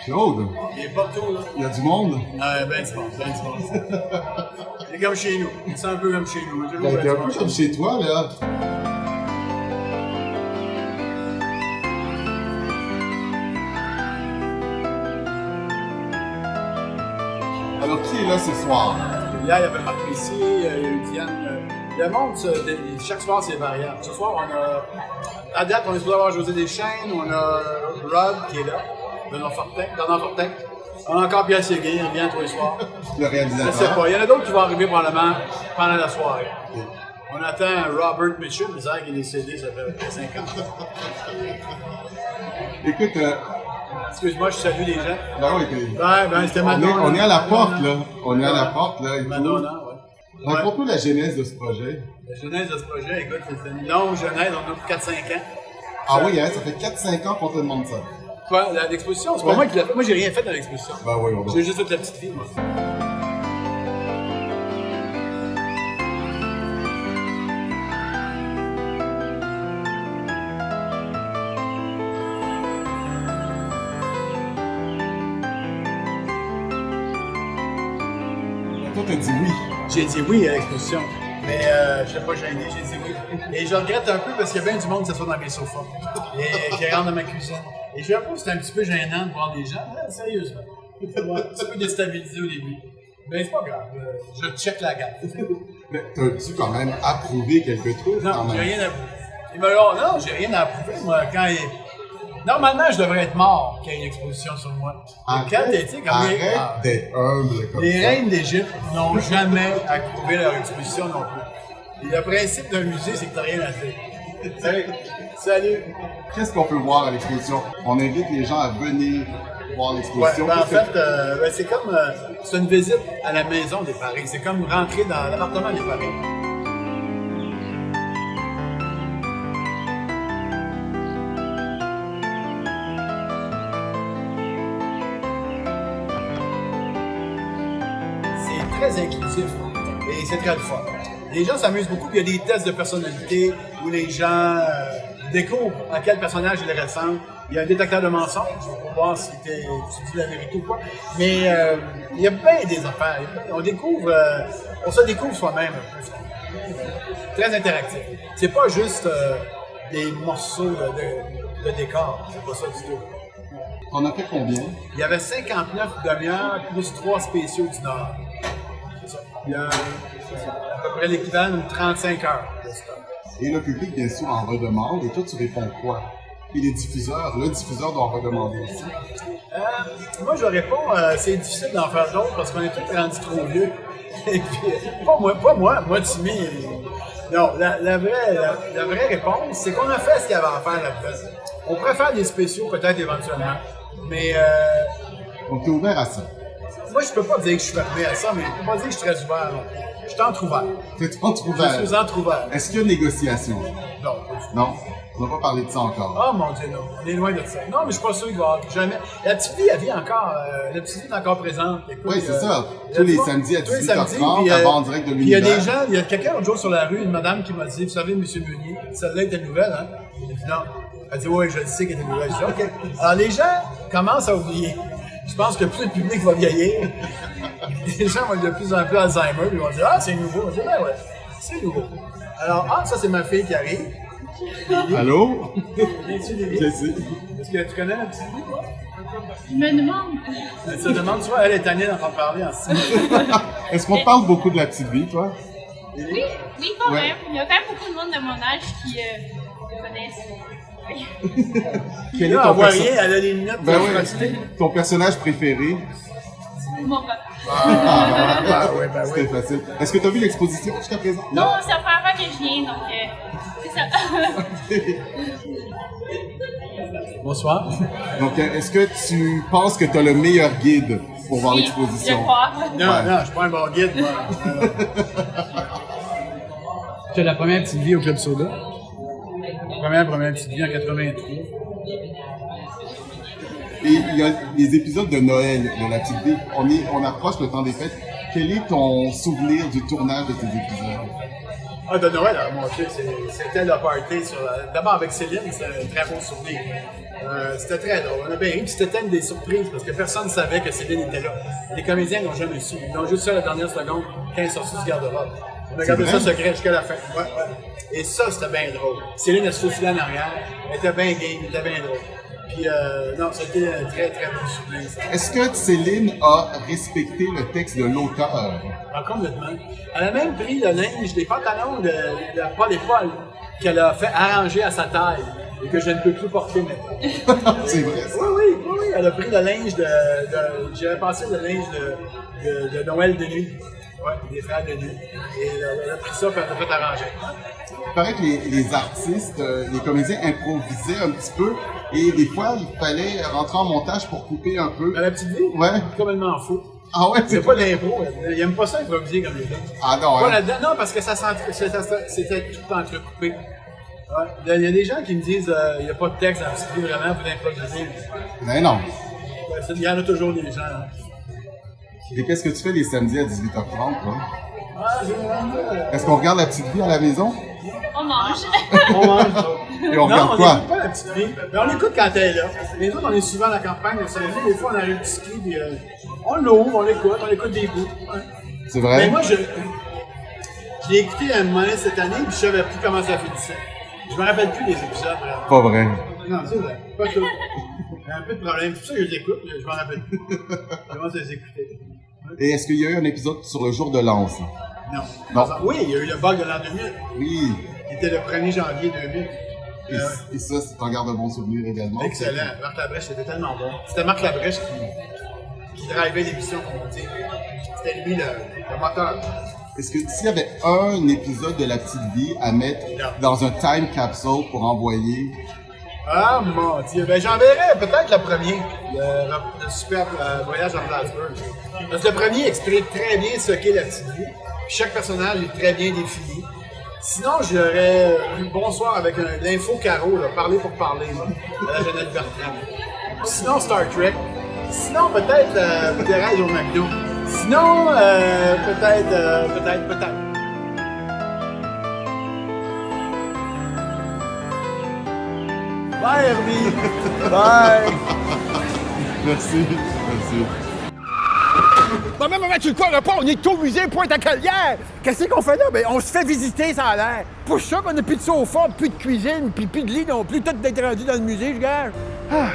Claude, Il est partout, là. il y a du monde. Ben du monde. C'est comme chez nous. C'est un peu comme chez nous. T'es un peu comme chez toi, là. Alors, qui est là ce soir? Hier, il y avait Marc Messier, il y a eu Diane. Le monde, chaque soir, c'est variable. Ce soir, on a. À date, on est supposé avoir José Deschênes, on a Rod qui est là, Bernard Fortin. On a encore Pierre Séguin, il revient tous les soirs. Le réalisateur. Je sais pas. Il y en a d'autres qui vont arriver probablement pendant la soirée. Okay. On attend Robert Mitchell, mais c'est vrai qu'il est décédé, ça fait 5 ans. Écoute, excuse-moi, je salue les gens. Ben, c'était Madonna. On est à la porte, là. On est à la porte, là. Madonna, ouais. Raconte-nous la genèse de ce projet. La genèse de ce projet, écoute, c'est une longue genèse, on a 4-5 ans. Ah oui, hein, ça fait 4-5 ans qu'on te demande ça. Quoi, l'exposition? C'est pas moi qui l'ai fait. Moi, j'ai rien fait dans l'exposition. Ben oui, on va. J'ai juste fait la petite fille, moi. Toi, t'as dit oui. J'ai dit oui à l'exposition. Mais je n'étais pas gêné, j'ai dit oui. Et je regrette un peu parce qu'il y a bien du monde qui s'assoit dans mes sofas et qui rentre dans ma cuisine. Et je trouve que c'est un petit peu gênant de voir des gens, sérieusement. Un petit peu déstabilisé au début. Mais c'est pas grave, je check la gaffe. Mais t'as-tu quand même approuvé quelque chose? Non, j'ai rien approuvé. Non, j'ai rien à approuver. Moi, normalement, je devrais être mort quand il y a une exposition sur moi. Arrête d'être humble comme les reines d'Égypte n'ont jamais approuvé leur exposition non plus. Et le principe d'un musée, c'est que t'as rien à dire. Salut! Qu'est-ce qu'on peut voir à l'exposition? On invite les gens à venir voir l'exposition. Ouais, en fait, c'est comme... c'est une visite à la maison des Paris. C'est comme rentrer dans l'appartement des Paris. Très inclusif et c'est très le fun. Les gens s'amusent beaucoup, puis il y a des tests de personnalité où les gens découvrent à quel personnage ils ressemblent. Il y a un détecteur de mensonges pour voir si tu dis la vérité ou quoi. Mais il y a bien des affaires. On se découvre soi-même un peu. Très interactif. C'est pas juste des morceaux de décor. C'est pas ça du tout. On a fait combien? Il y avait 59 demi-heures plus 3 spéciaux du Nord. Il y a à peu près l'équivalent de 35 heures de stock. Et le public, bien sûr, en redemande. Et toi, tu réponds quoi? Et le diffuseur doit en redemander aussi. Moi, je réponds, c'est difficile d'en faire d'autres parce qu'on est tous rendus trop vieux. Et puis, pas moi, Timmy. Non, la vraie réponse, c'est qu'on a fait ce qu'il y avait à faire là-dedans. On pourrait faire des spéciaux peut-être éventuellement, mais... Donc, tu es ouvert à ça? Moi, je peux pas dire que je suis fermé à ça, mais je peux pas dire que je suis très ouvert. Je suis entrouvert. Tu es entrouvert? Je suis entrouvert. Est-ce qu'il y a une négociation? Non. Non? On n'a pas parlé de ça encore. Oh mon Dieu, non. On est loin de ça. Non, mais je suis pas sûr qu'il va y avoir jamais... La petite vie, elle vit encore. La petite vie est encore présente. Écoute, oui, c'est ça. Tous les samedis à 18h30, avant en direct de l'univers. Il y a des gens, il y a quelqu'un l'autre jour sur la rue, une madame qui m'a dit, vous savez, M. Meunier, celle-là était nouvelle, hein? J'ai dit non. Elle dit, oui, je le sais qu'elle était nouvelle. Je dis, OK. Alors, les gens commencent à oublier. Je pense que plus le public va vieillir, les gens vont être de plus en plus Alzheimer, ils vont dire, ah, c'est nouveau. Je dis, ben ouais, c'est nouveau. Alors, ça, c'est ma fille qui arrive. Allô? Viens-tu, Lévi? Je sais. Est-ce que tu connais la petite vie, toi? Je me demande. Elle se demande, tu vois, elle est tannée d'entendre parler en ce moment. Est-ce qu'on parle beaucoup de la petite vie, toi? Oui, quand même. Il y a quand même beaucoup de monde de mon âge qui me connaissent. Quel Là, on voit rien, elle a les lunettes ben oui. Ton personnage préféré? Mon papa. Oui. C'était facile. Est-ce que tu as vu l'exposition jusqu'à présent? Non, c'est la première fois que je viens, donc c'est ça. Bonsoir. Donc, est-ce que tu penses que tu as le meilleur guide pour voir l'exposition? Je crois. Non, je suis pas un bon guide, moi. C'était la première petite vie au Club Soda. Première petite vie en 83. Et il y a les épisodes de Noël de la petite vie. On approche le temps des fêtes. Quel est ton souvenir du tournage de tes épisodes? Ah, de Noël, mon Dieu, c'était le party. D'abord avec Céline, c'était un très bon souvenir. C'était très drôle. On a bien ri, puis c'était une des surprises parce que personne ne savait que Céline était là. Les comédiens n'ont jamais su. Ils ont juste su à la dernière seconde quand ils sont sortis du garde-robe. On a gardé ça secret jusqu'à la fin. Ouais. Et ça, c'était bien drôle. Céline, elle se faufilait en arrière. Elle était bien game, elle était bien drôle. Puis, non, c'était un très, très bon souvenir. Est-ce que Céline a respecté le texte de l'auteur? Ah, complètement. Elle a même pris le linge, les pantalons de Paul et Paul qu'elle a fait arranger à sa taille et que je ne peux plus porter maintenant. C'est vrai, ça? Oui. Elle a pris le linge j'avais passé le linge de Noël de nuit. Ouais, des frères de nuit. Et elle a pris ça et elle a fait arranger. Il paraît que les artistes, les comédiens improvisaient un petit peu et des fois, il fallait rentrer en montage pour couper un peu. Dans la petite vie? Ouais. Complètement fou. Ah ouais? C'est pas de l'impro. Il aime pas ça improviser comme les gens. Ah non, Pas hein? là-dedans, non, parce que c'était tout entrecoupé. Ouais. Il y a des gens qui me disent il n'y a pas de texte dans la petite vie, vraiment, vous improviser. Mais non. Ouais, il y en a toujours des gens. Hein. Et qu'est-ce que tu fais les samedis à 18h30, toi? Ah, Est-ce qu'on regarde la petite vie à la maison? On mange. on mange. Et on regarde non, quoi? on n'écoute pas la petite vie. Mais on l'écoute quand elle est là. Les autres, on est souvent à la campagne, le samedi, des fois on arrive du ski, puis on l'ouvre, on écoute des bouts. Ouais. C'est vrai? Mais moi, je l'ai écouté un moment cette année, puis je savais plus comment ça finissait. Je me rappelle plus des épisodes, vraiment. Pas vrai. Non, c'est vrai. Pas tout. Il y a un peu de problème. C'est pour ça que je les écoute, je m'en rappelle plus. Je commence à les écouter. Et est-ce qu'il y a eu un épisode sur le jour de l'an aussi? Non. Non. Oui, il y a eu le bug de l'an 2000, Oui. qui était le 1er janvier 2000. Et ça, c'est un garde de bons souvenirs également. Excellent. Marc Labrèche, c'était tellement bon. C'était Marc Labrèche qui drivait l'émission, comme on dit. C'était lui le moteur. Est-ce que s'il y avait un épisode de La Petite Vie à mettre dans un time capsule pour envoyer? Ah mon Dieu, ben j'enverrais peut-être le premier, le super voyage en Plattsburgh. Parce que le premier explique très bien ce qu'est la petite vie. Puis chaque personnage est très bien défini. Sinon, j'aurais eu bonsoir avec l'info Caro, là, parler pour parler, là, à la Jeannette Bertrand. Sinon, Star Trek. Sinon, peut-être Thérèse au McDo. Sinon, peut-être. Bye, Herbie! Bye! Merci. Maman, tu le croiras pas, on est au musée Pointe-à-Calière! Qu'est-ce qu'on fait là? Ben, on se fait visiter, ça a l'air. Pour ça qu'on n'a plus de sofa, plus de cuisine, puis plus de lit non plus, tout d'être rendu dans le musée, je gage. Ah,